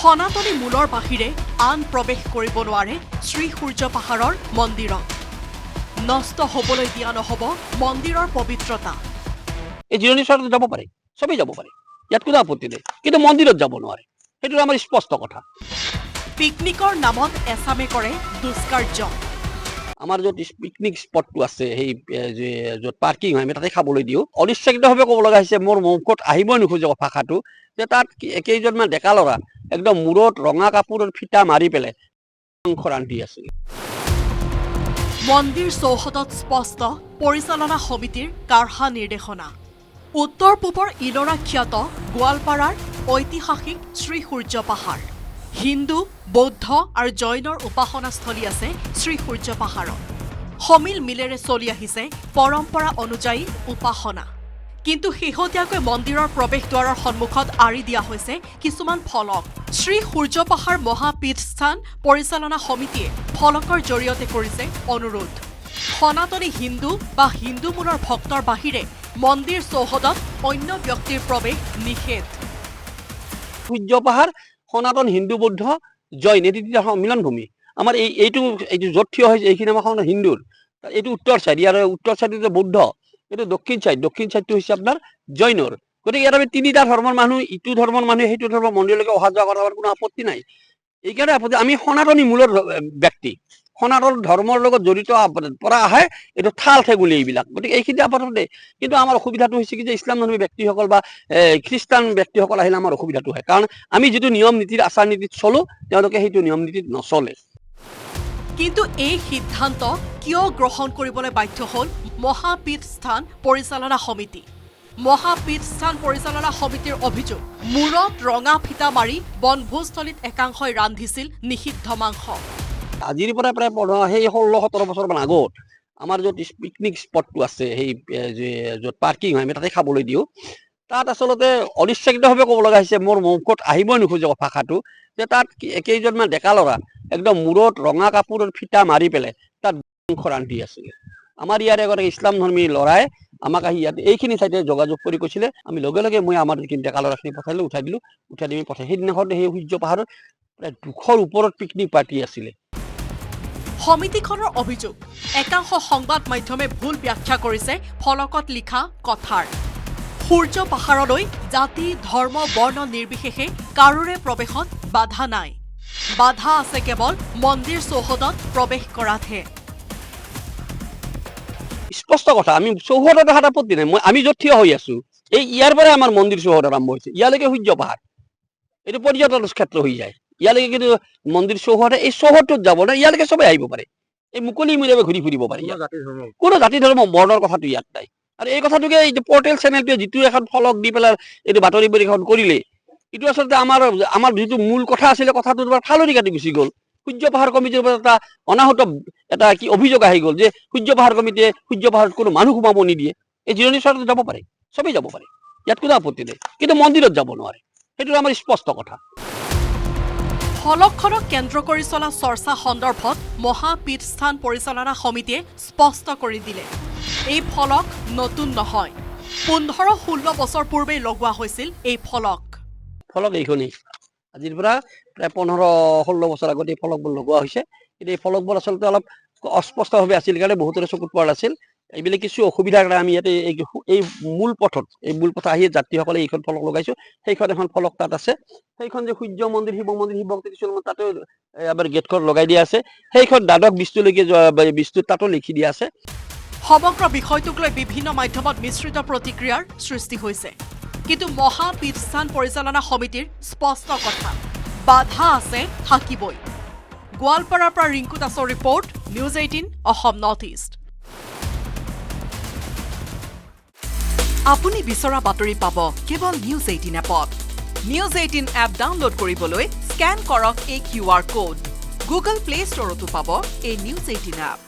সনাতনী মূলৰ বাহিৰে আন প্ৰৱেশ কৰিব নোৱাৰে শ্ৰী সূৰ্য পাহাৰৰ মন্দিৰত। নষ্ট হ'বলৈ দিয়া নহ'ব মন্দিৰৰ পবিত্ৰতা। এই জিৰণি চৰাত যাব পাৰে, চবেই যাব পাৰে, ইয়াত কোনো আপত্তি নাই, কিন্তু মন্দিৰত যাব নোৱাৰে, সেইটো আমাৰ স্পষ্ট কথা। পিকনিকৰ নামত এছামে কৰে দুষ্কাৰ্য। আমাৰ য'ত পিকনিক স্পটটো আছে, সেই য'ত পাৰ্কিং হয়, আমি তাতে খাবলৈ দিওঁ। অনিচ্ছাকৃতভাৱে ক'ব লগা হৈছে, মোৰ মুখত আহিবই নোখোজে ভাষাটো, যে তাত কেইজনমান ডেকা ল'ৰা একদম মূৰত ৰঙা কাপোৰৰ ফিটা মাৰি পেলাই মাংস ৰান্ধি আছিল। মন্দিৰ চৌহদত স্পষ্ট পৰিচালনা সমিতিৰ কাঢ়া নিৰ্দেশনা। উত্তৰ পূবৰ ইলৰা খ্যাত গোৱালপাৰাৰ ঐতিহাসিক শ্ৰী সূৰ্য পাহাৰ। হিন্দু, বৌদ্ধ আৰু জৈনৰ উপাসনাস্থলী আছে শ্ৰী সূৰ্য পাহাৰত। সমিল মিলেৰে চলি আহিছে পৰম্পৰা অনুযায়ী উপাসনা। কিন্তু শেহতীয়াকৈ মন্দিৰৰ প্ৰৱেশ দ্বাৰৰ সন্মুখত আঁৰি দিয়া হৈছে কিছুমান ফলক। শ্ৰী সূৰ্য পাহাৰ মহাপীঠস্থান পৰিচালনা সমিতিয়ে ফলকৰ জৰিয়তে কৰিছে অনুৰোধ। সনাতনী হিন্দু বা হিন্দু মূলৰ ভক্তৰ বাহিৰে মন্দিৰ চৌহদত অন্য ব্যক্তিৰ প্ৰৱেশ নিষেধ। সূৰ্য পাহাৰ সনাতন হিন্দু বৌদ্ধ জৈন এই তিনিটা মিলনভূমি। আমাৰ এইটো য'ত থিয় হৈছে এইখিনি আমাৰ হিন্দুৰ, এইটো উত্তৰ চাইড, ইয়াৰ উত্তৰ চাইডে বৌদ্ধ, এইটো দক্ষিণ চাইডটো হৈছে আপোনাৰ জৈনৰ। গতিকে ইয়াত আমি তিনিটা ধৰ্মৰ মানুহ, ইটো ধৰ্মৰ মানুহে সেইটো ধৰ্মৰ মন্দিৰলৈকে অহা যোৱা কৰাৰ কোনো আপত্তি নাই। এইকাৰণে আমি সনাতনী মূলৰ ব্যক্তি, সনাতন ধৰ্মৰ লগত জড়িত পৰা আহে এইটো ঠাল ঠেগুলি এইবিলাক, গতিকে এইখিনি আপত্তি নাই। কিন্তু আমাৰ অসুবিধাটো হৈছে কি যে ইছলাম ধৰ্মী ব্যক্তিসকল বা খ্ৰীষ্টান ব্যক্তিসকল আহিলে আমাৰ অসুবিধাটো হয়, কাৰণ আমি যিটো নিয়ম নীতিৰ আচাৰ নীতিত চলো, তেওঁলোকে সেইটো নিয়ম নীতিত নচলে। কিন্তু এই সিদ্ধান্ত কিয় গ্ৰহণ কৰিবলৈ বাধ্য হ'ল মহাপীঠস্থান পৰিচালনা সমিতি? মহাপীঠস্থান পৰিচালনা সমিতিৰ অভিযোগ, মূৰত ৰঙা ফিটা মাৰি বনভোজস্থলীত একাংশই ৰান্ধিছিল নিষিদ্ধ মাংস। আজিৰ পৰা প্ৰায় 16-17 বছৰমান আগত আমাৰ য'ত পিকনিক স্পটটো আছে, সেই য'ত পাৰ্কিং হয়, আমি তাতে খাবলৈ দিওঁ। তাত আচলতে অনিচ্ছাকৃতভাৱে ক'ব লগা হৈছে, মোৰ মুখত আহিবই নোখোজে ভাষাটো, যে তাত কেইজনমান ডেকা ল'ৰা একদম মূৰত ৰঙা কাপোৰৰ ফিটা মাৰি পেলাই তাত মাংস ৰান্ধি আছিলে। আমাৰ ইয়াৰ এগৰাকী ইছলাম ধৰ্মী ল'ৰাই আমাক আহি ইয়াত এইখিনি ঠাইতে যোগাযোগ কৰি কৈছিলে, আমি লগে লগে মই আমাৰ যিখিনি ডেকা ল'ৰাখিনি পঠাই দিলোঁ, উঠাই দি পঠাই। সেইদিনাখন সেই সূৰ্য পাহাৰত প্ৰায় 200ৰ ওপৰত পিকনিক পাৰ্টি আছিলে। সমিতিখনৰ অভিযোগ, একাংশ সংবাদ মাধ্যমে ভুল ব্যাখ্যা কৰিছে ফলকত লিখা কথাৰ। সূৰ্য পাহাৰলৈ জাতি, ধৰ্ম, বৰ্ণ নিৰ্বিশেষে কাৰোৰে প্ৰৱেশত বাধা নাই। বাধা আছে কেৱল মন্দিৰ চৌহদত প্ৰৱেশ কৰাতহে। স্পষ্ট কথা, আমি চৌহদত অহাত আপত্তি নাই। আমি য'ত থিয় হৈ আছো, এই ইয়াৰ পৰাই আমাৰ মন্দিৰ চৌহদ আৰম্ভ হৈছে, ইয়ালৈকে সূৰ্য পাহাৰ, এইটো পৰ্যটন ক্ষেত্ৰ হৈ যায়। ইয়ালৈকে কিন্তু মন্দিৰ চৌহদে, এই চৌহদটোত যাব না, ইয়ালৈকে চবেই আহিব পাৰে, এই মুকলি মূৰীয়াকৈ ঘূৰি ফুৰিব পাৰে। কোনো জাতি ধৰ্ম বৰ্ণৰ কথাটো ইয়াত নাই। আৰু এই কথাটোকে এই পৰ্টেল চেনেলটোৱে যিটো এখন ফলক দি পেলাই এইটো বাতৰি পৰিৱেশন কৰিলে, এইটো আচলতে আমাৰ যিটো মূল কথা আছিলে, কথাটো তোমাৰ ফালৰি কাটি গুচি গ'ল। সূৰ্য পাহাৰ কমিটিৰ পৰা এটা অনাহত এটা কি অভিযোগ আহি গ'ল যে সূৰ্য পাহাৰ কমিটিয়ে সূৰ্য পাহাৰত কোনো মানুহ সোমাব নিদিয়ে। এই জিৰণি চৰাত যাব পাৰে, চবেই যাব পাৰে, ইয়াত কোনো আপত্তি নাই, কিন্তু মন্দিৰত যাব নোৱাৰে, সেইটো আমাৰ স্পষ্ট কথা। ফলকখনক কেন্দ্ৰ কৰি চলা চৰ্চা সন্দৰ্ভত মহাপীঠস্থান পৰিচালনা সমিতিয়ে স্পষ্ট কৰি দিলে, এই ফলক নতুন নহয়। 15-16 বছৰ পূৰ্বেই লগোৱা হৈছিল এই ফলক। এইখনেই আজিৰ পৰা প্ৰায় 15-16 বছৰ আগতে এই ফলকবোৰ লগোৱা হৈছে। কিন্তু এই ফলকবোৰ আচলতে অলপ অস্পষ্টভাৱে আছিল কাৰণে বহুতৰে চকুত পৰা নাছিল। এইবিলাক কিছু অসুবিধাৰ কাৰণে আমি ইয়াতে এই মূল পথত আহি যাত্ৰীসকলে এইখন ফলক লগাইছো। সেইখন এখন ফলক তাত আছে, সেইখন যে সূৰ্য মন্দিৰ, শিৱ মন্দিৰ, কিছুমান তাতে আমাৰ গেটখন লগাই দিয়া আছে। সেইখন দ্বাদশ বিস্তুলৈকে বিস্তুত তাতো লিখি দিয়া আছে। সমগ্ৰ বিষয়টোক লৈ বিভিন্ন মাধ্যমত মিশ্ৰিত প্ৰতিক্ৰিয়াৰ সৃষ্টি হৈছে। কিন্তু মহাপীঠস্থান পৰিচালনা সমিতিৰ স্পষ্ট কথা, বাধা আছে, থাকিবই। গোৱালপাৰাৰ পৰা ৰিংকু দাসৰ report, news 18 Assam north east. আপুনি বিচৰা বাতৰি পাব কেৱল নিউজ 18 এপত। নিউজ 18 এপ ডাউনলোড কৰিবলৈ স্কেন কৰক এই QR কোড। গুগল প্লে ষ্টৰতো পাব এই নিউজ 18 এপ।